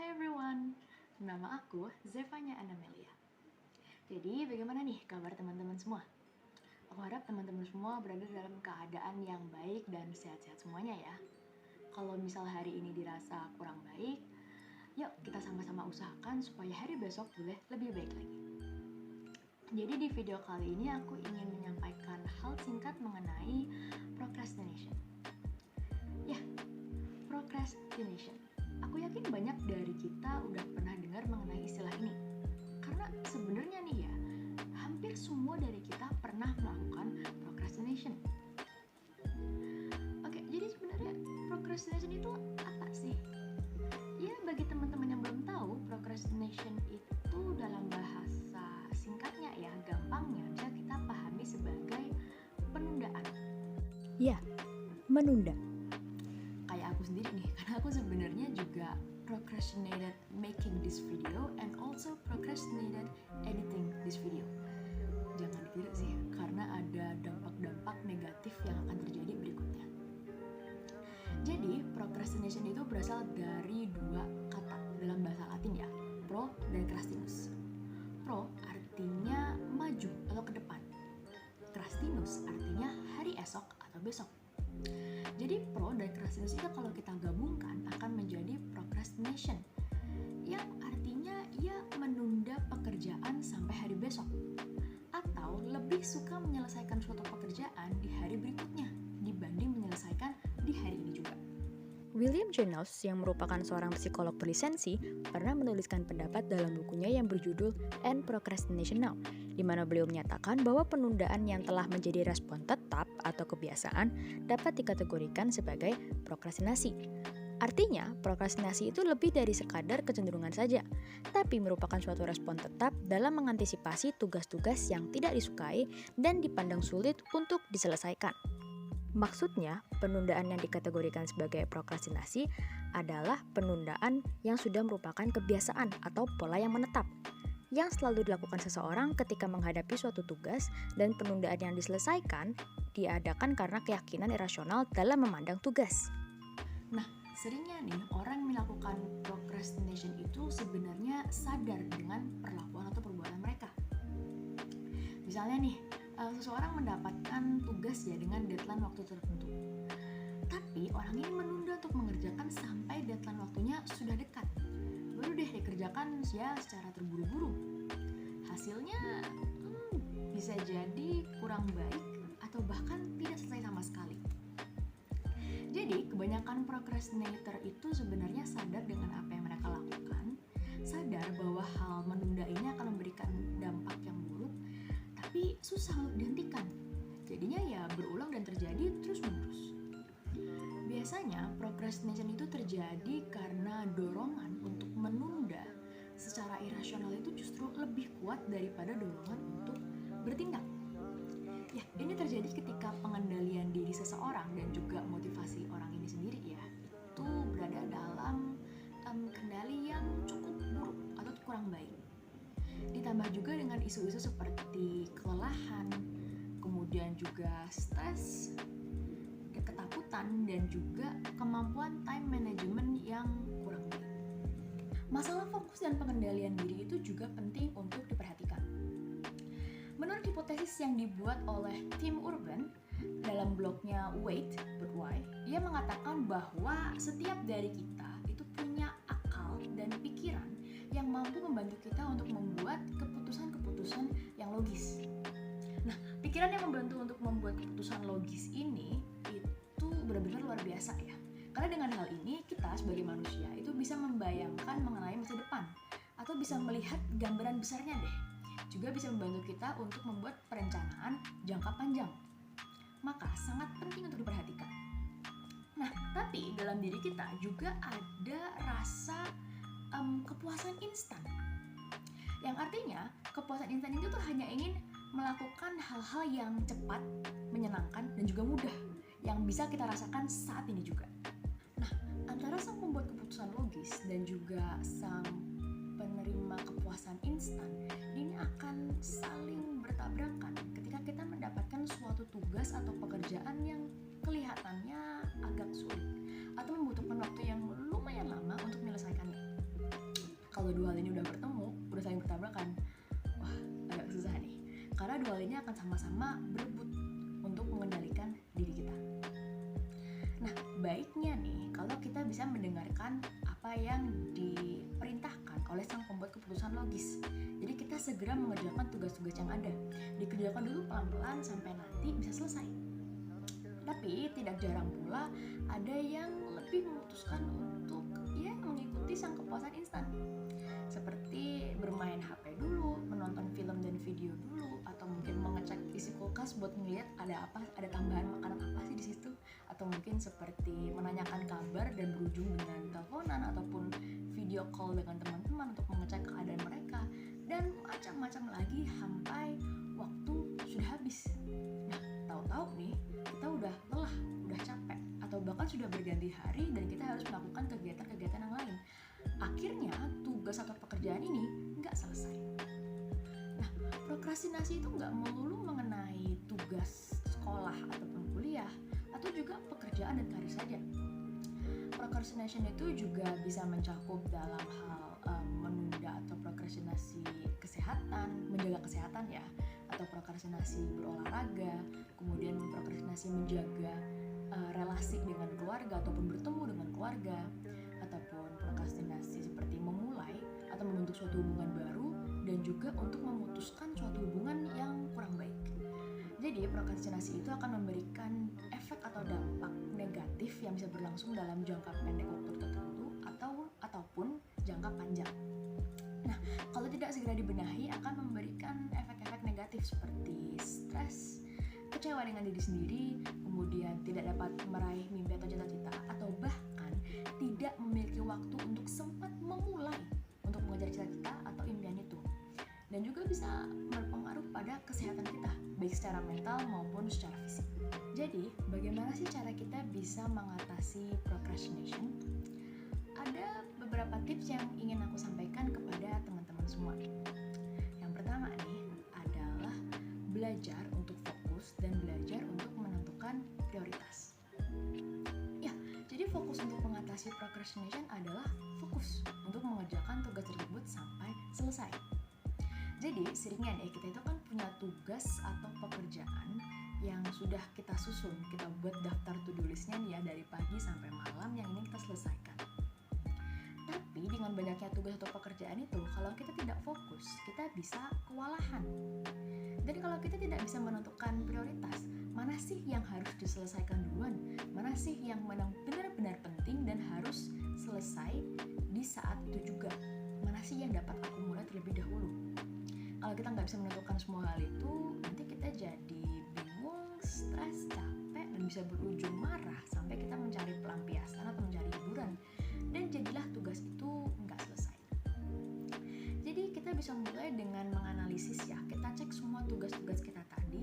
Hai everyone, nama aku Zevanya Anamelia. Jadi bagaimana nih kabar teman-teman semua? Aku harap teman-teman semua berada dalam keadaan yang baik dan sehat-sehat semuanya ya. Kalau misal hari ini dirasa kurang baik, yuk kita sama-sama usahakan supaya hari besok boleh lebih baik lagi. Jadi di video kali ini aku ingin menyampaikan hal singkat mengenai procrastination. Ya, procrastination. Aku yakin banyak dari kita udah pernah dengar mengenai istilah ini. Karena sebenarnya nih ya, hampir semua dari kita pernah melakukan procrastination. Oke, jadi sebenarnya procrastination itu apa sih? Ya, bagi teman-teman yang belum tahu, procrastination itu dalam bahasa singkatnya ya, gampangnya bisa kita pahami sebagai penundaan. Ya, menunda. Kayak aku sendiri nih, karena aku sebenarnya juga procrastinated making this video and also procrastinated editing this video. Jangan dikira sih, karena ada dampak-dampak negatif yang akan terjadi berikutnya. Jadi, procrastination itu berasal dari dua kata dalam bahasa Latin ya, pro dan crastinus. Pro artinya maju atau ke depan. Crastinus artinya hari esok atau besok. Jadi pro dan crastinus itu kalau kita gabungkan akan menjadi procrastination, yang artinya ia menunda pekerjaan sampai hari besok, atau lebih suka menyelesaikan suatu pekerjaan di hari berikutnya dibanding menyelesaikan di hari ini juga. William Janos yang merupakan seorang psikolog berlisensi pernah menuliskan pendapat dalam bukunya yang berjudul End Procrastination Now, di mana beliau menyatakan bahwa penundaan yang telah menjadi respon tetap atau kebiasaan dapat dikategorikan sebagai prokrastinasi. Artinya, prokrastinasi itu lebih dari sekadar kecenderungan saja, tapi merupakan suatu respon tetap dalam mengantisipasi tugas-tugas yang tidak disukai dan dipandang sulit untuk diselesaikan. Maksudnya, penundaan yang dikategorikan sebagai prokrastinasi adalah penundaan yang sudah merupakan kebiasaan atau pola yang menetap, yang selalu dilakukan seseorang ketika menghadapi suatu tugas, dan penundaan yang diselesaikan diadakan karena keyakinan irasional dalam memandang tugas. Nah, seringnya nih orang melakukan procrastination itu sebenarnya sadar dengan perlakuan atau perbuatan mereka. Misalnya nih, seseorang mendapatkan tugas ya dengan deadline waktu tertentu. Tapi orang ini menunda untuk mengerjakan sampai deadline waktunya sudah dekat. Baru deh dikerjakan ya secara terburu-buru. Hasilnya bisa jadi kurang baik atau bahkan tidak selesai sama sekali. Jadi kebanyakan procrastinator itu sebenarnya sadar dengan apa yang mereka lakukan, sadar bahwa hal menunda ini akan memberikan dampak yang buruk, tapi susah untuk dihentikan. Jadinya ya berulang dan terjadi terus-menerus. Biasanya procrastination itu terjadi karena dorongan untuk menunda secara irasional itu justru lebih kuat daripada dorongan untuk bertindak. Ya, ini terjadi ketika pengendalian diri seseorang dan juga motivasi orang ini sendiri ya, itu berada dalam kendali yang cukup buruk atau kurang baik. Ditambah juga dengan isu-isu seperti kelelahan, kemudian juga stres, ketakutan, dan juga kemampuan time management yang kurang baik. Masalah fokus dan pengendalian diri itu juga penting untuk diperhatikan. Menurut hipotesis yang dibuat oleh Tim Urban dalam blognya Wait But Why, ia mengatakan bahwa setiap dari kita itu punya akal dan pikiran yang mampu membantu kita untuk membuat keputusan-keputusan yang logis. Nah, pikiran yang membantu untuk membuat keputusan logis ini itu benar-benar luar biasa ya. Karena dengan hal ini kita sebagai manusia itu bisa membayangkan mengenai masa depan atau bisa melihat gambaran besarnya deh. Juga bisa membantu kita untuk membuat perencanaan jangka panjang. Maka sangat penting untuk diperhatikan. Nah, tapi dalam diri kita juga ada rasa kepuasan instan. Yang artinya kepuasan instan itu tuh hanya ingin melakukan hal-hal yang cepat, menyenangkan, dan juga mudah yang bisa kita rasakan saat ini juga. Nah, antara sang pembuat keputusan logis dan juga sang penerima kepuasan instan ini akan saling bertabrakan ketika kita mendapatkan suatu tugas atau pekerjaan yang kelihatannya agak sulit atau membutuhkan waktu yang lumayan lama untuk menyelesaikannya. Kalau dua hal ini udah bertemu, udah saling bertabrakan, wah agak susah nih. Karena dua hal ini akan sama-sama berebut untuk mengendalikan diri kita. Nah, baiknya nih kalau kita bisa mendengarkan apa yang diperintahkan oleh sang pembuat keputusan logis. Jadi kita segera mengerjakan tugas-tugas yang ada. Dikerjakan dulu pelan-pelan sampai nanti bisa selesai. Tapi tidak jarang pula ada yang lebih memutuskan untuk mengikuti sang kepuasan instan. Seperti bermain HP dulu, menonton film dan video dulu, atau mungkin mengecek isi kulkas buat ngeliat ada apa, ada tambahan makanan apa sih di situ, atau mungkin seperti menanyakan kabar dan berujung dengan teleponan ataupun video call dengan teman-teman untuk mengecek keadaan mereka, dan macam-macam lagi sampai waktu sudah habis. Nah, tahu-tahu nih kita udah lelah, udah capek, atau bahkan sudah berganti hari dan kita harus melakukan kegiatan-kegiatan yang lain. Akhirnya tugas atau pekerjaan ini nggak selesai. Nah, prokrastinasi itu nggak melulu mengenai tugas sekolah ataupun kuliah, atau juga pekerjaan dan karir saja. Procrastination itu juga bisa mencakup dalam hal menunda atau prokrastinasi kesehatan, menjaga kesehatan ya, atau prokrastinasi berolahraga, kemudian prokrastinasi menjaga relasi dengan keluarga ataupun bertemu dengan keluarga, ataupun prokrastinasi seperti memulai atau membentuk suatu hubungan baru dan juga untuk memutuskan suatu hubungan yang kurang baik. Jadi prokrastinasi itu akan memberikan efek atau dampak negatif yang bisa berlangsung dalam jangka pendek waktu tertentu ataupun jangka panjang. Nah, kalau tidak segera dibenahi akan memberikan efek-efek negatif seperti stres, kecewa dengan diri sendiri, kemudian tidak dapat meraih mimpi atau cita-cita, atau bahkan tidak memiliki waktu untuk sempat memulai untuk mengejar cita-cita atau impian itu. Dan juga bisa berpengaruh pada kesehatan kita, baik secara mental maupun secara fisik. Jadi, bagaimana sih cara kita bisa mengatasi procrastination? Ada beberapa tips yang ingin aku sampaikan kepada teman-teman semua. Yang pertama nih adalah belajar untuk fokus dan belajar untuk menentukan prioritas. Ya, jadi fokus untuk mengatasi procrastination adalah fokus untuk mengerjakan tugas tersebut sampai selesai. Jadi seringnya nih kita itu kan punya tugas atau pekerjaan yang sudah kita susun, kita buat daftar to-do listnya nih ya dari pagi sampai malam yang ingin kita selesaikan. Tapi dengan banyaknya tugas atau pekerjaan itu, kalau kita tidak fokus, kita bisa kewalahan. Dan kalau kita tidak bisa menentukan prioritas, mana sih yang harus diselesaikan duluan, mana sih yang benar-benar penting dan harus selesai di saat itu juga, mana sih yang dapat aku mulai terlebih dahulu. Kalau kita nggak bisa menentukan semua hal itu, nanti kita jadi bingung, stres, capek, dan bisa berujung marah sampai kita mencari pelampiasan atau mencari hiburan, dan jadilah tugas itu nggak selesai. Jadi kita bisa mulai dengan menganalisis ya, kita cek semua tugas-tugas kita tadi,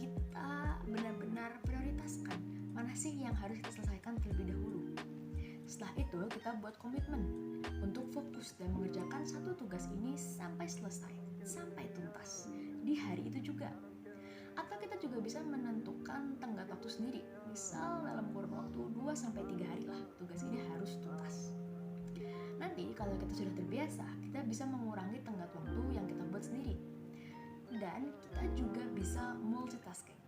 kita benar-benar prioritaskan mana sih yang harus kita selesaikan terlebih dahulu. Setelah itu kita buat komitmen untuk fokus dan mengerjakan satu tugas ini sampai selesai, sampai tuntas di hari itu juga. Atau kita juga bisa menentukan tenggat waktu sendiri, misal dalam kurun waktu 2-3 hari lah tugas ini harus tuntas. Nanti kalau kita sudah terbiasa, kita bisa mengurangi tenggat waktu yang kita buat sendiri. Dan kita juga bisa multitasking.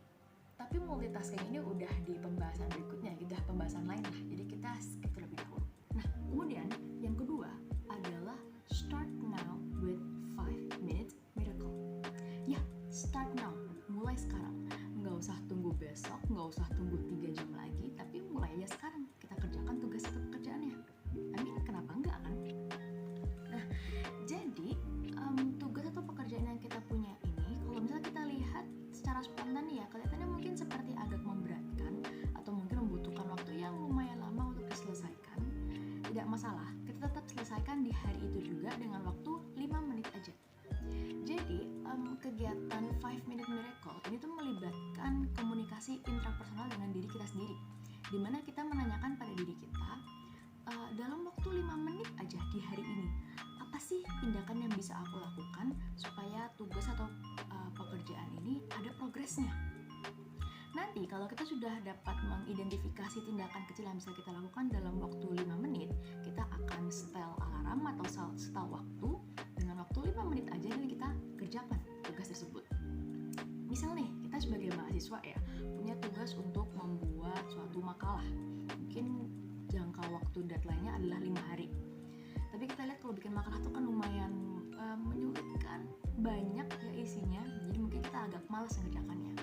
Tapi multitasking ini udah di pembahasan berikutnya, udah pembahasan lain lah, jadi kita skip terlebih dahulu. Nah, kemudian yang kedua adalah start now with 5 minute miracle. Ya, start now, mulai sekarang. Nggak usah tunggu besok, nggak usah tunggu 3 jam lagi, tapi mulai aja sekarang. Kita kerjakan tugas atau pekerjaannya. Kenapa enggak kan? Nah, jadi tugas atau pekerjaan yang kita punya ini, kalau misalnya kita lihat secara spontan ya, kelihatannya mungkin seperti agak memberatkan atau mungkin membutuhkan waktu yang lumayan lama untuk diselesaikan. Tidak masalah, kita tetap selesaikan di hari itu juga dengan waktu 5 menit aja. Jadi kegiatan 5 minute miracle ini tuh melibatkan komunikasi intrapersonal dengan diri kita sendiri, dimana kita menanyakan pada diri kita, dalam waktu 5 menit aja di hari ini, apa sih tindakan yang bisa aku lakukan supaya tugas atau pekerjaan ini ada progresnya. Nanti nanti kalau kita sudah dapat mengidentifikasi tindakan kecil yang bisa kita lakukan dalam waktu 5 menit, kita akan setel alarm atau setel waktu dengan waktu 5 menit aja dan kita kerjakan tugas tersebut. Misal nih, kita sebagai mahasiswa ya, punya tugas untuk membuat suatu makalah. Mungkin jangka waktu deadline-nya adalah 5 hari. Tapi kita lihat kalau bikin makalah itu kan lumayan menyulitkan, banyak ya isinya, jadi mungkin kita agak malas mengerjakannya.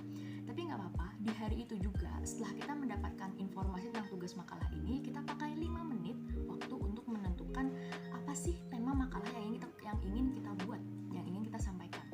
Tapi nggak apa-apa, di hari itu juga setelah kita mendapatkan informasi tentang tugas makalah ini, kita pakai 5 menit waktu untuk menentukan apa sih tema makalah yang ingin kita buat, yang ingin kita sampaikan.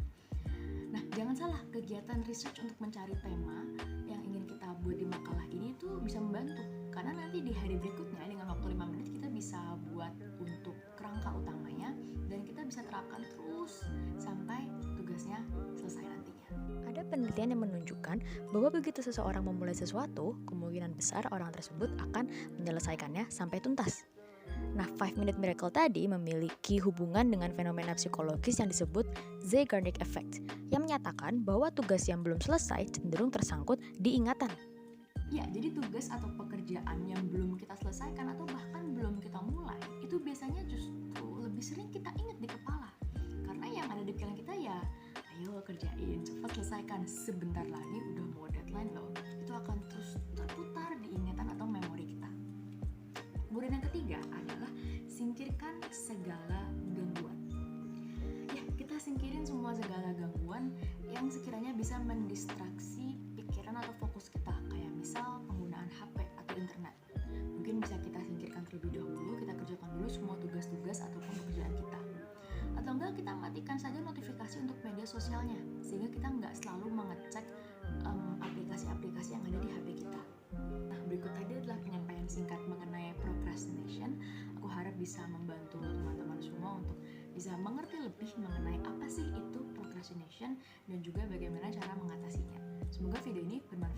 Nah, jangan salah, kegiatan research untuk mencari tema yang ingin kita buat di makalah ini tuh bisa membantu, karena nanti di hari berikutnya dengan waktu 5 menit kita bisa buat untuk kerangka utamanya dan kita bisa terapkan terus sampai tugasnya selesai nantinya. Ada penelitian yang menunjukkan bahwa begitu seseorang memulai sesuatu, kemungkinan besar orang tersebut akan menyelesaikannya sampai tuntas. Nah, 5 Minute Miracle tadi memiliki hubungan dengan fenomena psikologis yang disebut Zeigarnik Effect, yang menyatakan bahwa tugas yang belum selesai cenderung tersangkut di ingatan. Ya, jadi tugas atau pekerjaan yang belum kita selesaikan atau bahkan belum kita mulai, itu biasanya justru lebih sering kita ingat di kepala. Karena yang ada di pikiran kita ya, ayo kerjain, cepat selesaikan, sebentar lagi udah mau deadline loh. Itu akan terus terputar di ingatan atau memori kita. Kemudian yang ketiga adalah singkirkan segala gangguan. Ya, kita singkirin segala gangguan yang sekiranya bisa mendistraksi pikiran atau fokus kita, kayak misal penggunaan HP atau internet. Mungkin bisa kita singkirkan terlebih dahulu, kita kerjakan dulu semua tugas-tugas ataupun pekerjaan kita. Atau enggak, kita matikan saja notifikasi untuk media sosialnya, sehingga kita nggak selalu mengecek aplikasi-aplikasi yang ada di HP kita. Nah, berikut tadi adalah penyampaian singkat mengenai procrastination. Aku harap bisa membantu teman-teman semua untuk bisa mengerti lebih mengenai apa sih itu procrastination dan juga bagaimana cara mengatasinya. Semoga video ini bermanfaat